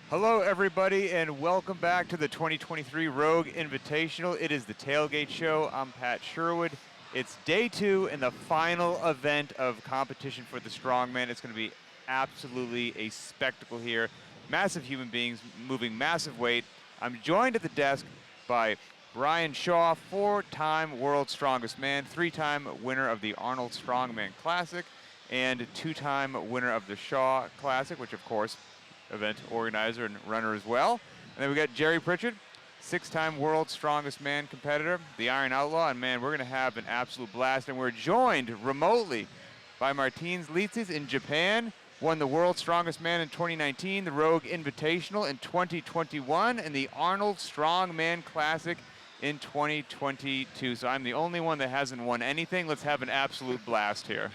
Hello, everybody, and welcome back to the 2023 Rogue Invitational. It is the Tailgate Show. I'm Pat Sherwood. It's day 2 and the final event of competition for the Strongman. It's going to be absolutely a spectacle here. Massive human beings moving massive weight. I'm joined at the desk by Brian Shaw, 4-time World's Strongest Man, 3-time winner of the Arnold Strongman Classic, and 2-time winner of the Shaw Classic, which, of course, event organizer and runner as well. And then we got Jerry Pritchard, 6-time World's Strongest Man competitor, the Iron Outlaw, and man, we're going to have an absolute blast. And we're joined remotely by Martins Litzis in Japan, won the World's Strongest Man in 2019, the Rogue Invitational in 2021, and the Arnold Strongman Classic in 2022. So I'm the only one that hasn't won anything. Let's have an absolute blast here.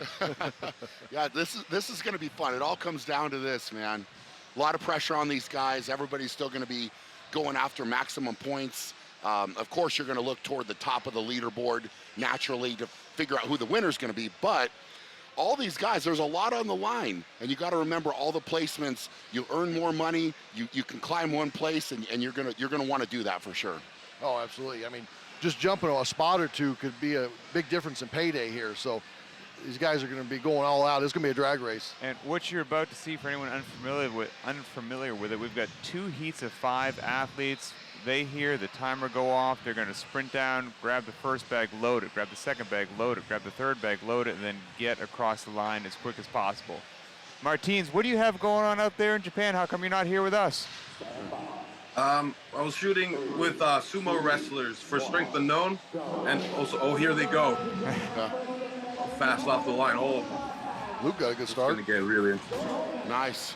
Yeah, this is going to be fun. It all comes down to this, man. A lot of pressure on these guys. Everybody's still going to be going after maximum points. Of course, you're going to look toward the top of the leaderboard naturally to figure out who the winner's going to be. But all these guys, there's a lot on the line. And you got to remember all the placements. You earn more money. You can climb one place, and you're going to want to do that for sure. Oh, absolutely. I mean, just jumping a spot or two could be a big difference in payday here. So these guys are going to be going all out. It's going to be a drag race. And what you're about to see, for anyone unfamiliar with it, we've got 2 heats of 5 athletes. They hear the timer go off. They're going to sprint down, grab the first bag, load it, grab the second bag, load it, grab the third bag, load it, and then get across the line as quick as possible. Martins, what do you have going on out there in Japan? How come you're not here with us? I was shooting with sumo wrestlers for strength unknown, and also, oh, here they go. Fast off the line, all of them. Luke got a good start. It's gonna get really interesting. Nice.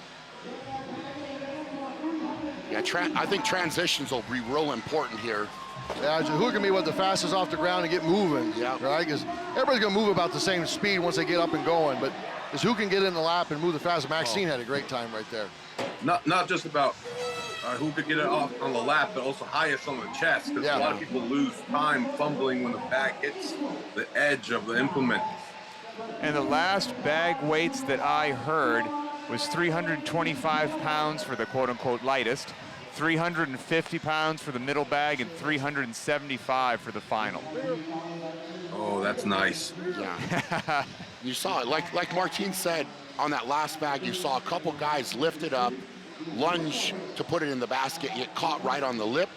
Yeah, I think transitions will be real important here. Yeah, who can be the fastest off the ground and get moving? Yeah. Right? Because everybody's going to move about the same speed once they get up and going, but it's who can get in the lap and move the fastest. Maxine had a great time right there. Not just about who could get it off on the lap, but also highest on the chest. Because a lot of people lose time fumbling when the bag hits the edge of the implement. And the last bag weights that I heard was 325 pounds for the quote-unquote lightest, 350 pounds for the middle bag, and 375 for the final. Oh, that's nice. Yeah. You saw it. Like Martine said, on that last bag, you saw a couple guys lift it up, lunge to put it in the basket, get caught right on the lip,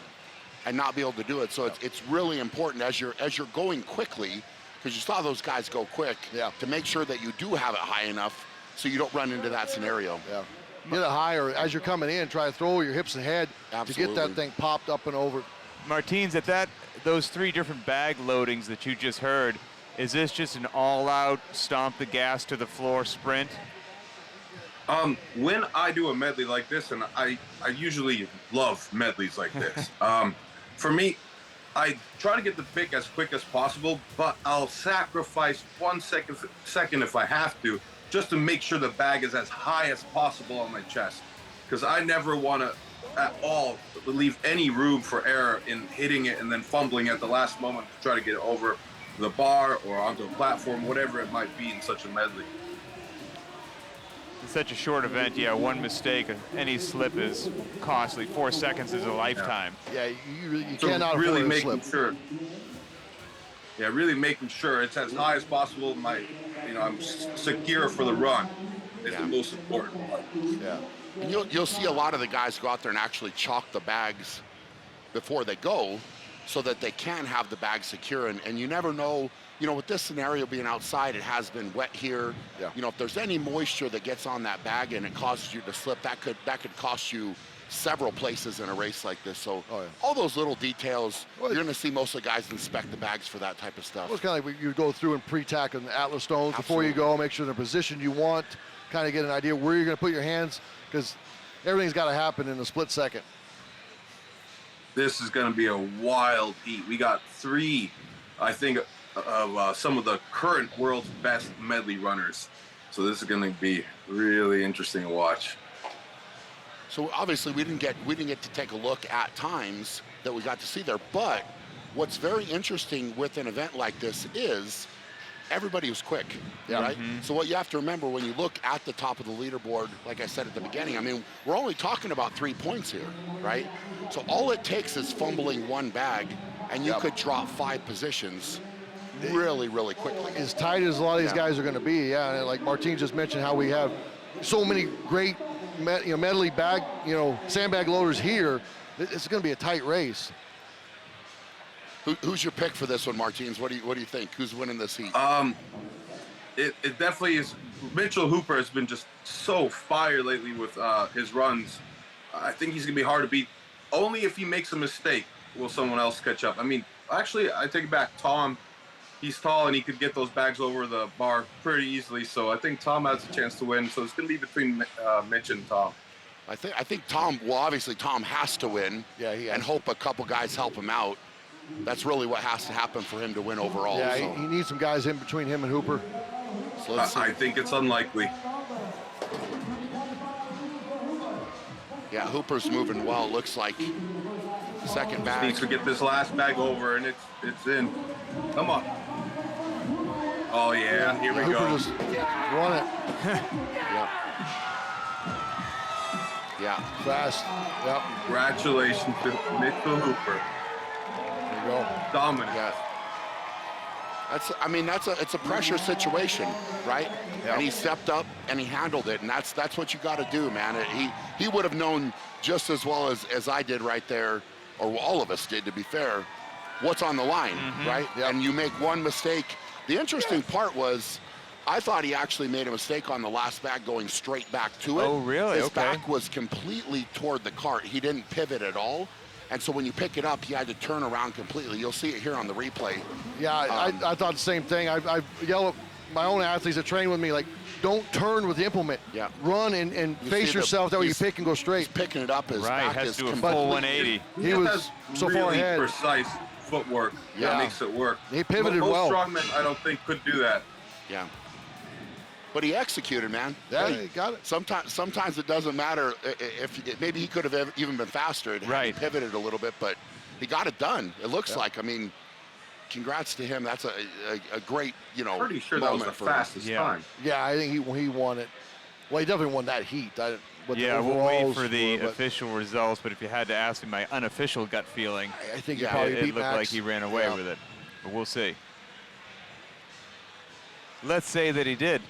and not be able to do it. So it's really important as you're going quickly, because you saw those guys go quick, to make sure that you do have it high enough so you don't run into that scenario. Yeah. Get it high, or as you're coming in, try to throw your hips ahead to get that thing popped up and over. Martins, at those 3 different bag loadings that you just heard, is this just an all-out stomp the gas to the floor sprint? When I do a medley like this, and I usually love medleys like this, for me, I try to get the pick as quick as possible, but I'll sacrifice 1 second if I have to, just to make sure the bag is as high as possible on my chest. Because I never want to at all leave any room for error in hitting it and then fumbling at the last moment to try to get it over the bar or onto a platform, whatever it might be in such a medley. It's such a short event, one mistake, any slip is costly. 4 seconds is a lifetime. Yeah, you cannot really afford making to slip. sure. Yeah, really making sure it's as high as possible. I'm secure for the run. Is the most important part. Yeah. And you'll see a lot of the guys go out there and actually chalk the bags before they go, so that they can have the bag secure. And you never know, with this scenario being outside, it has been wet here. Yeah. If there's any moisture that gets on that bag and it causes you to slip, that could cost you several places in a race like this. So all those little details, you're going to see most of the guys inspect the bags for that type of stuff. Well, it's kind of like you go through and pre-tack on the Atlas stones before you go, make sure they're in the position you want, kind of get an idea where you're going to put your hands, because everything's got to happen in a split second. This is going to be a wild heat. We got 3, I think, of some of the current world's best medley runners. So this is going to be really interesting to watch. So obviously we didn't get to take a look at times that we got to see there, but what's very interesting with an event like this is everybody was quick, right? So what you have to remember when you look at the top of the leaderboard, like I said at the beginning, I mean, we're only talking about 3 points here, right? So all it takes is fumbling one bag, and you could drop 5 positions really, really quickly. As tight as a lot of these guys are going to be, and like Martin just mentioned, how we have so many great, medley bag, sandbag loaders here. It's going to be a tight race. Who's your pick for this one, Martins? What do you think? Who's winning this heat? It definitely is. Mitchell Hooper has been just so fire lately with his runs. I think he's gonna be hard to beat. Only if he makes a mistake will someone else catch up. I mean, actually, I take it back. Tom, he's tall and he could get those bags over the bar pretty easily. So I think Tom has a chance to win. So it's gonna be between Mitch and Tom. I think Tom. Well, obviously Tom has to win. Yeah, he has. And hope a couple guys help him out. That's really what has to happen for him to win overall. Yeah, so. he needs some guys in between him and Hooper. So let's see. I think it's unlikely. Yeah, Hooper's moving well. It looks like second bag. Needs to get this last bag over, and it's in. Come on. Oh yeah, here we Hooper go. just won it. Yeah. Fast. Yep. Congratulations to Mitchell Hooper. There you go. Dominant. Yeah. It's a pressure situation, right? Yep. And he stepped up and he handled it, and that's what you got to do, man. He would have known just as well as I did right there, or all of us did, to be fair, what's on the line, right? Yep. And you make one mistake. The interesting part was, I thought he actually made a mistake on the last bag going straight back to it. Oh, really? His Okay. back was completely toward the cart. He didn't pivot at all. And so when you pick it up, he had to turn around completely. You'll see it here on the replay. Yeah, I thought the same thing. I yell at my own athletes that train with me, like, don't turn with the implement. Yeah. Run and You face see yourself. That way you he's- pick and go He's straight. picking it up. His Right, back has is to do a completely- full 180. He was so really far ahead. precise footwork Yeah. that makes it work. He pivoted Most well. strongmen, I don't think, could do that. Yeah. But he executed, man. Yeah, Hey, he got it. Sometimes it doesn't matter if maybe he could have even been faster. Had he Right. pivoted a little bit, but he got it done. It looks like. I mean, congrats to him. That's a great, Pretty sure that was the moment for him. fastest Yeah. time. Yeah, I think he won it. Well, he definitely won that heat. What the Yeah, we'll wait overalls for the were, but official results, but if you had to ask me my unofficial gut feeling, I think he Yeah, probably it beat looked Max. like he ran away Yeah. with it. But we'll see. Let's say that he did.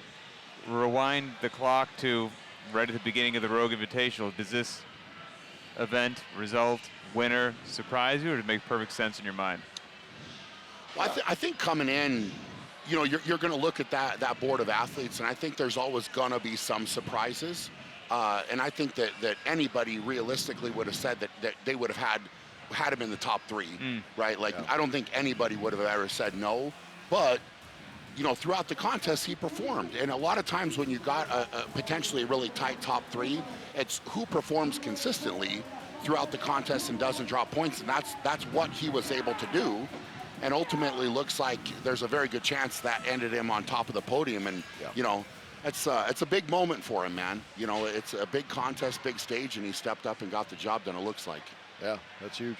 Rewind the clock to right at the beginning of the Rogue Invitational. Does this event, result, winner surprise you, or does it make perfect sense in your mind? Well, I think coming in, you're going to look at that board of athletes, and I think there's always going to be some surprises. And I think that anybody realistically would have said that they would have had him in the top 3, right? Like, I don't think anybody would have ever said no. But, throughout the contest, he performed. And a lot of times when you got a potentially a really tight top 3, it's who performs consistently throughout the contest and doesn't drop points. And that's what he was able to do. And ultimately looks like there's a very good chance that ended him on top of the podium. And, it's a big moment for him, man. It's a big contest, big stage, and he stepped up and got the job done, it looks like. Yeah, that's huge.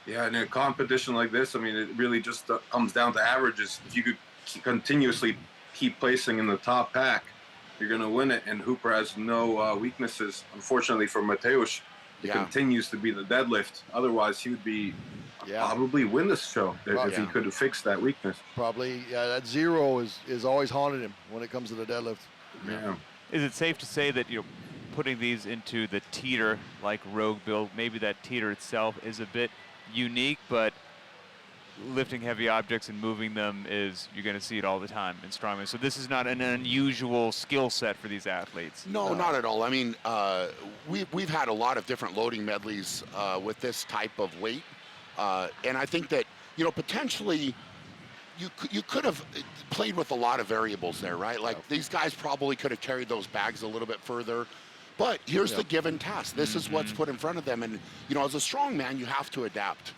Yeah, in a competition like this, I mean, it really just comes down to averages. If you could continuously keep placing in the top pack, you're going to win it. And Hooper has no weaknesses. Unfortunately for Mateusz, it continues to be the deadlift. Otherwise, he would be probably win this show if he could have fixed that weakness. Probably, that 0 is always haunted him when it comes to the deadlift. Yeah. Is it safe to say that putting these into the teeter like Rogue build, maybe that teeter itself is a bit unique, but lifting heavy objects and moving them you're going to see it all the time in strongman. So this is not an unusual skill set for these athletes. No, not at all. I mean, we've had a lot of different loading medleys with this type of weight, and I think that potentially you could have played with a lot of variables there, right? Like these guys probably could have carried those bags a little bit further. But here's the given task. This is what's put in front of them. And, as a strong man, you have to adapt.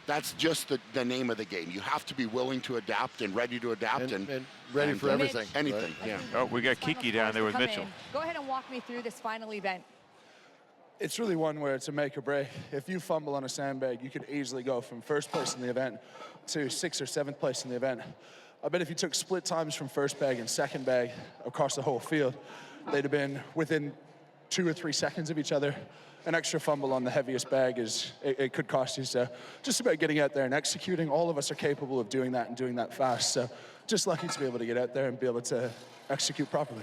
That's just the name of the game. You have to be willing to adapt and ready to adapt. And ready for everything. Anything, right? Oh, we got Kiki down there with Come Mitchell. in. Go ahead and walk me through this final event. It's really one where it's a make or break. If you fumble on a sandbag, you could easily go from first place in the event to 6th or 7th place in the event. I bet if you took split times from first bag and second bag across the whole field, they'd have been within 2 or 3 seconds of each other. An extra fumble on the heaviest bag it could cost you. So just about getting out there and executing. All of us are capable of doing that and doing that fast. So just lucky to be able to get out there and be able to execute properly.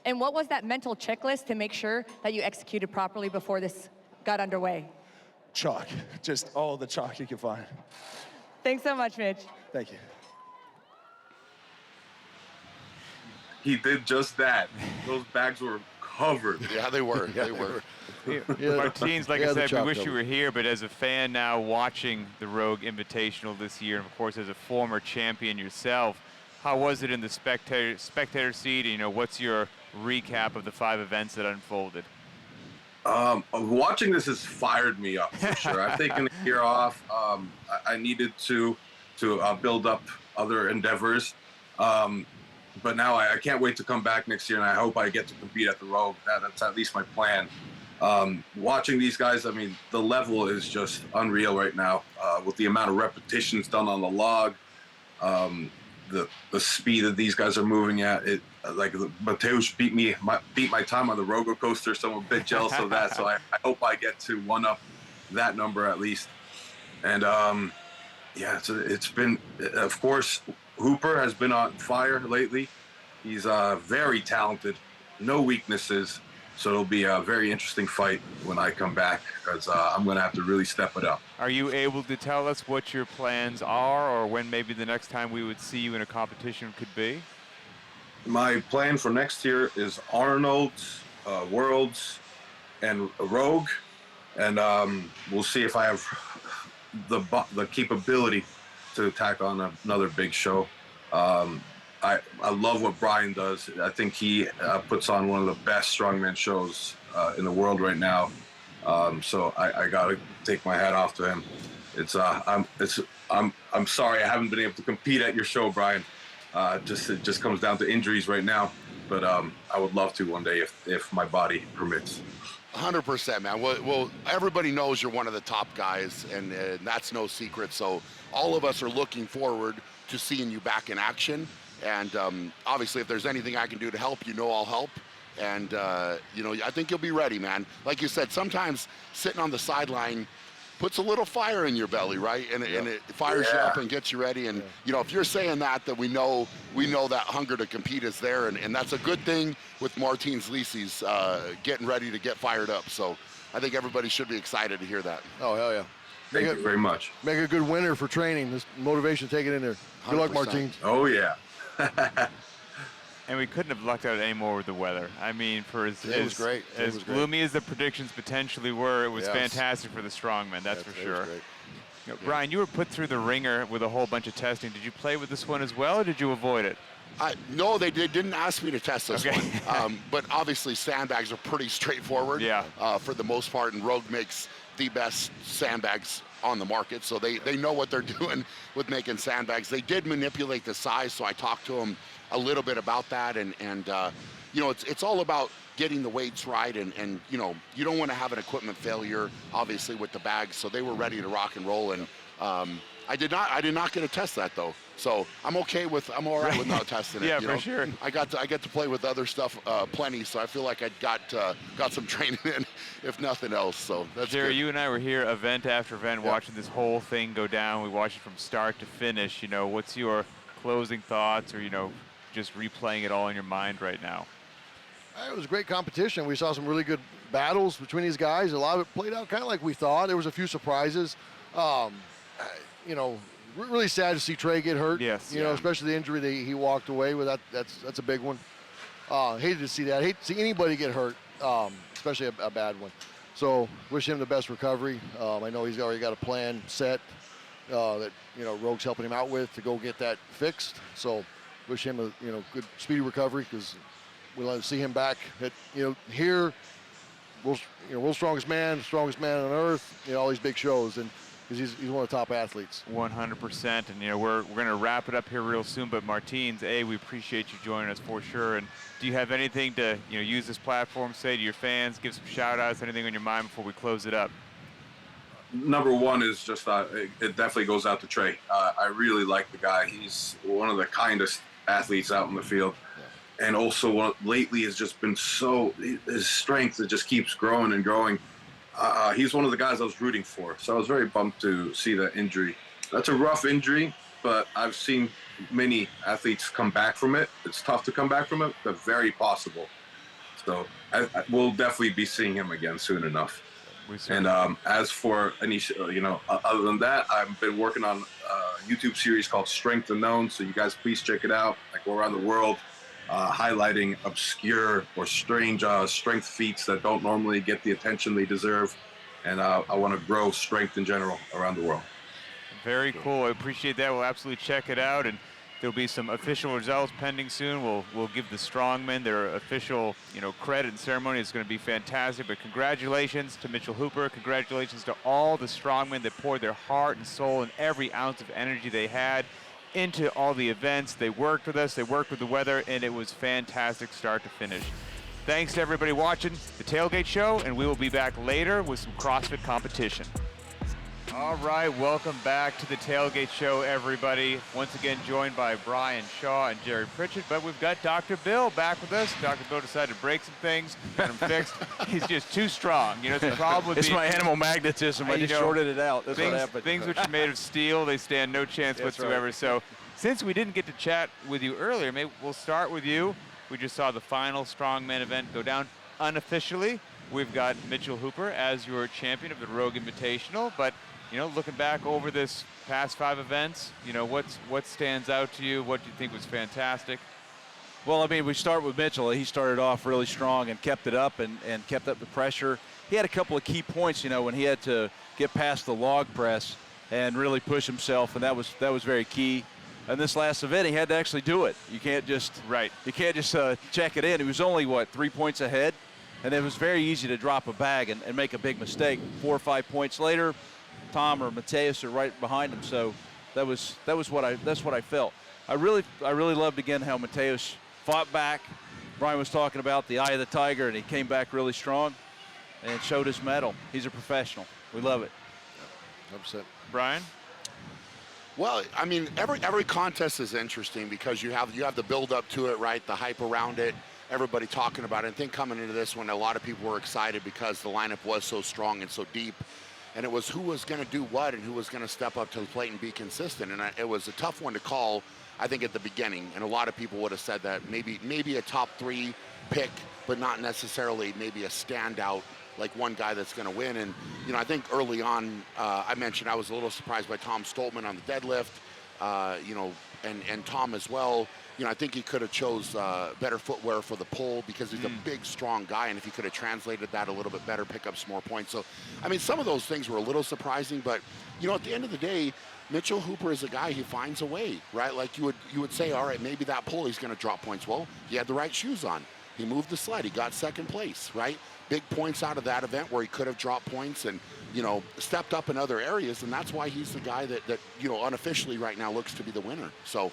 And what was that mental checklist to make sure that you executed properly before this got underway? Chalk, just all the chalk you can find. Thanks so much, Mitch. Thank you. He did just that. Those bags were covered. Yeah, they were. They were. Martins, like I the said, we chalk wish you cover. were here, but as a fan now watching the Rogue Invitational this year, and of course as a former champion yourself, how was it in the spectator seat? You know, what's your recap of the 5 events that unfolded? Watching this has fired me up for sure. I've taken a year off. I needed to build up other endeavors. But now I can't wait to come back next year, and I hope I get to compete at the Rogue. That's at least my plan. Watching these guys, I mean, the level is just unreal right now with the amount of repetitions done on the log, the speed that these guys are moving at. It like Mateusz beat my time on the roller coaster, so I'm a bit jealous of that. So I hope I get to one up that number at least. And yeah, it's been, of course, Hooper has been on fire lately. He's very talented, no weaknesses. So it'll be a very interesting fight when I come back, because I'm going to have to really step it up. Are you able to tell us what your plans are, or when maybe the next time we would see you in a competition could be? My plan for next year is Arnold's, Worlds, and Rogue. And we'll see if I have the capability to tack on another big show. I love what Brian does. I think he puts on one of the best strongman shows in the world right now. So I gotta take my hat off to him. I'm sorry I haven't been able to compete at your show, Brian. It just comes down to injuries right now. But I would love to one day if my body permits. 100%, man. Well, everybody knows you're one of the top guys, and that's no secret. So all of us are looking forward to seeing you back in action. And obviously, if there's anything I can do to help, you know I'll help. And, I think you'll be ready, man. Like you said, sometimes sitting on the sideline puts a little fire in your belly, right? And it fires you up and gets you ready. And, if you're saying that we know that hunger to compete is there. And that's a good thing with Martins Lisi's getting ready to get fired up. So I think everybody should be excited to hear that. Oh, hell yeah. Thank you very much. Make a good winner for training. This motivation, take it in there. Good luck, 100%. Martins. Oh, yeah. And we couldn't have lucked out any more with the weather. I mean, for as was great. It as was great. gloomy as the predictions potentially were, it was Yes. fantastic for the strongmen, that's for It was sure. great. Brian, you were put through the ringer with a whole bunch of testing. Did you play with this one as well, or did you avoid it? No, they didn't ask me to test this Okay. one. But obviously, sandbags are pretty straightforward for the most part, and Rogue makes the best sandbags on the market, so they know what they're doing with making sandbags. They did manipulate the size, so I talked to them a little bit about that, and it's all about getting the weights right, and you don't want to have an equipment failure, obviously, with the bags. So they were ready to rock and roll, and I did not get to test that though. So I'm all right with not testing it. Yeah, for sure. I get to play with other stuff plenty, so I feel like I got some training in, if nothing else. So that's Jerry, good. you and I were here event after event watching this whole thing go down. We watched it from start to finish. What's your closing thoughts, or just replaying it all in your mind right now? It was a great competition. We saw some really good battles between these guys. A lot of it played out kind of like we thought. There was a few surprises. Really sad to see Trey get hurt. Yes. Especially the injury that he walked away with. That's a big one. Hated to see that. Hate to see anybody get hurt, especially a bad one. So wish him the best recovery. I know he's already got a plan set that Rogue's helping him out with to go get that fixed. So wish him a good speedy recovery, because we'll like to see him back at here. World's strongest man on earth. All these big shows, and because he's one of the top athletes. 100%. And, you know, we're going to wrap it up here real soon. But Martins, we appreciate you joining us for sure. And do you have anything to, you know, use this platform, say to your fans, give some shout outs, anything on your mind before we close it up? Number one is just it definitely goes out to Trey. I really like the guy. He's one of the kindest athletes out in the field. Yeah. And also lately has just been his strength, it just keeps growing and growing. He's one of the guys I was rooting for. So I was very bummed to see that injury. That's a rough injury, but I've seen many athletes come back from it. It's tough to come back from it, but very possible. So we'll definitely be seeing him again soon enough. And as for any, other than that, I've been working on a YouTube series called Strength Unknown. So you guys please check it out. I go around the world highlighting obscure or strange strength feats that don't normally get the attention they deserve. And I want to grow strength in general around the world. Very cool. I appreciate that. We'll absolutely check it out. And there'll be some official results pending soon. We'll give the Strongmen their official, credit and ceremony. It's going to be fantastic. But congratulations to Mitchell Hooper. Congratulations to all the Strongmen that poured their heart and soul and every ounce of energy they had into all the events. They worked with us. They worked with the weather, and it was fantastic start to finish. Thanks to everybody watching the Tailgate Show, and we will be back later with some CrossFit competition. All right, welcome back to the Tailgate Show, everybody. Once again, joined by Brian Shaw and Jerry Pritchett, but we've got Dr. Bill back with us. Dr. Bill decided to break some things, get them fixed. He's just too strong. It's a problem with It's my animal magnetism. I just shorted it out. That's what happened. Things which are made of steel, they stand no chance whatsoever. Right. So since we didn't get to chat with you earlier, maybe we'll start with you. We just saw the final Strongman event go down unofficially. We've got Mitchell Hooper as your champion of the Rogue Invitational, but looking back over this past 5 events, what stands out to you? What do you think was fantastic? Well, I mean, we start with Mitchell. He started off really strong and kept it up and kept up the pressure. He had a couple of key points, when he had to get past the log press and really push himself, and that was very key. And this last event, he had to actually do it. You can't just check it in. He was only 3 points ahead, and it was very easy to drop a bag and make a big mistake. 4 or 5 points later, Tom or Mateus are right behind him, so that's what I felt. I really loved again how Mateus fought back. Brian was talking about the eye of the tiger, and he came back really strong and showed his mettle. He's a professional. We love it. Upset. Brian? Well, I mean, every contest is interesting because you have the build up to it, right? The hype around it, everybody talking about it. I think coming into this one, a lot of people were excited because the lineup was so strong and so deep. And it was who was going to do what and who was going to step up to the plate and be consistent. And it was a tough one to call, I think, at the beginning. And a lot of people would have said that maybe a top 3 pick, but not necessarily maybe a standout, like one guy that's going to win. And, I think early on, I mentioned I was a little surprised by Tom Stoltman on the deadlift, and Tom as well. I think he could have chose better footwear for the pull because he's a big, strong guy, and if he could have translated that a little bit better, pick up some more points. So, I mean, some of those things were a little surprising, but, at the end of the day, Mitchell Hooper is a guy who finds a way, right? Like you would say, all right, maybe that pull he's going to drop points. Well, he had the right shoes on. He moved the sled. He got second place, right? Big points out of that event where he could have dropped points and, stepped up in other areas, and that's why he's the guy that unofficially right now looks to be the winner. So.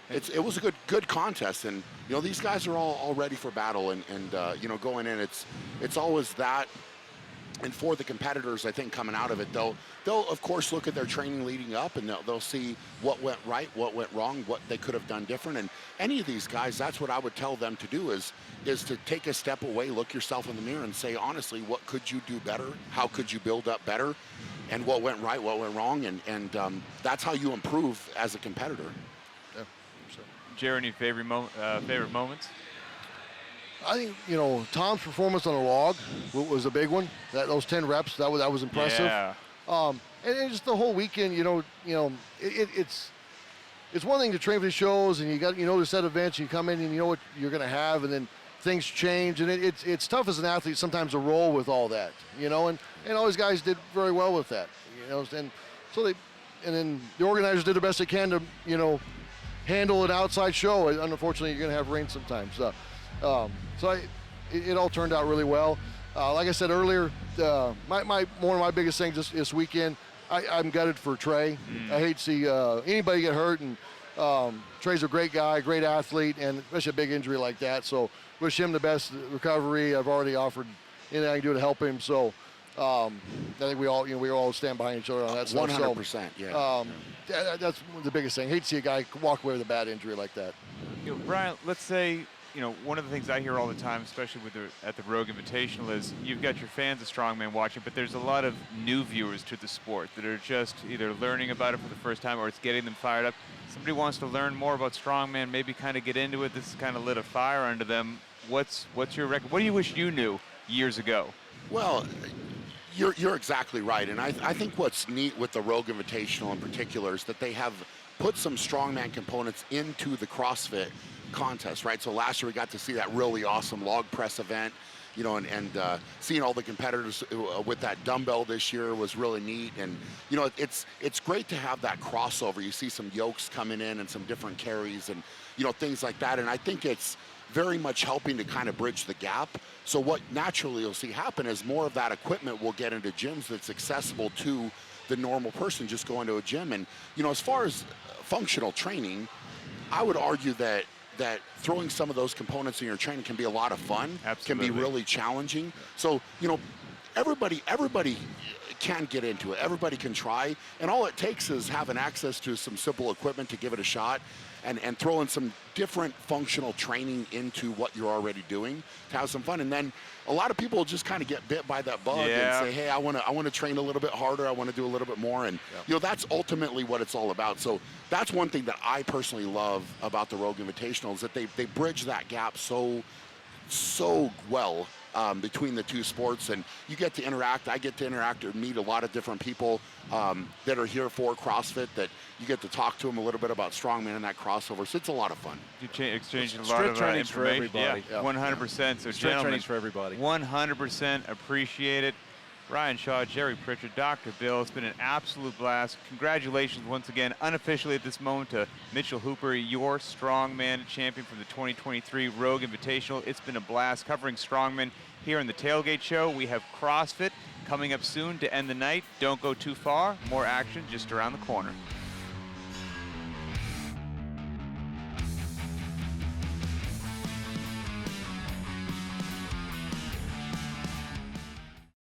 It was a good contest, and these guys are all ready for battle, and going in, it's always that. And for the competitors, I think coming out of it, they'll of course look at their training leading up, and they'll see what went right, what went wrong, what they could have done different. And any of these guys, that's what I would tell them to do is to take a step away, look yourself in the mirror, and say honestly, what could you do better? How could you build up better? And what went right, what went wrong, and that's how you improve as a competitor. Jerry, any favorite moments? I think, Tom's performance on the log was a big one. Those 10 reps, that was impressive. Yeah. And just the whole weekend, it's one thing to train for the shows, and you got, to set events, you come in and you know what you're going to have, and then things change, and it's tough as an athlete sometimes to roll with all that, and all these guys did very well with that, and so then the organizers did the best they can to, handle an outside show. Unfortunately, you're going to have rain sometimes. So it all turned out really well. Like I said earlier, one of my biggest things this weekend I'm gutted for Trey. I hate to see anybody get hurt, and Trey's a great guy, great athlete, and especially a big injury like that. So wish him the best recovery. I've already offered anything I can do to help him. So I think we all stand behind each other on that stuff. 100%, yeah. That's the biggest thing. Hate to see a guy walk away with a bad injury like that. Brian, let's say, one of the things I hear all the time, especially at the Rogue Invitational, is you've got your fans of Strongman watching, but there's a lot of new viewers to the sport that are just either learning about it for the first time or it's getting them fired up. Somebody wants to learn more about Strongman, maybe kind of get into it. This has kind of lit a fire under them. What's your record? What do you wish you knew years ago? Well, you're exactly right, and I think what's neat with the Rogue Invitational in particular is that they have put some strongman components into the CrossFit contest, right? So last year we got to see that really awesome log press event, and seeing all the competitors with that dumbbell this year was really neat. And it's great to have that crossover. You see some yokes coming in and some different carries and things like that. And I think it's very much helping to kind of bridge the gap. So what naturally you'll see happen is more of that equipment will get into gyms that's accessible to the normal person just going to a gym. And as far as functional training, I would argue that throwing some of those components in your training can be a lot of fun. Absolutely. Can be really challenging. So everybody can get into it. Everybody can try, and all it takes is having access to some simple equipment to give it a shot, and throw in some different functional training into what you're already doing to have some fun. And then a lot of people just kind of get bit by that bug and say, hey, I want to train a little bit harder. I want to do a little bit more. And that's ultimately what it's all about. So that's one thing that I personally love about the Rogue Invitational is that they bridge that gap so well between the two sports, and you get to interact. I get to interact and meet a lot of different people that are here for CrossFit, that you get to talk to them a little bit about Strongman and that crossover. So it's a lot of fun. You exchange a lot Strength of training's for information. everybody. Yeah, 100%. So Strength gentlemen, training's for everybody. 100% appreciate it. Ryan Shaw, Jerry Pritchard, Dr. Bill, it's been an absolute blast. Congratulations once again, unofficially at this moment, to Mitchell Hooper, your Strongman champion from the 2023 Rogue Invitational. It's been a blast covering Strongman here in the Tailgate Show. We have CrossFit coming up soon to end the night. Don't go too far. More action just around the corner.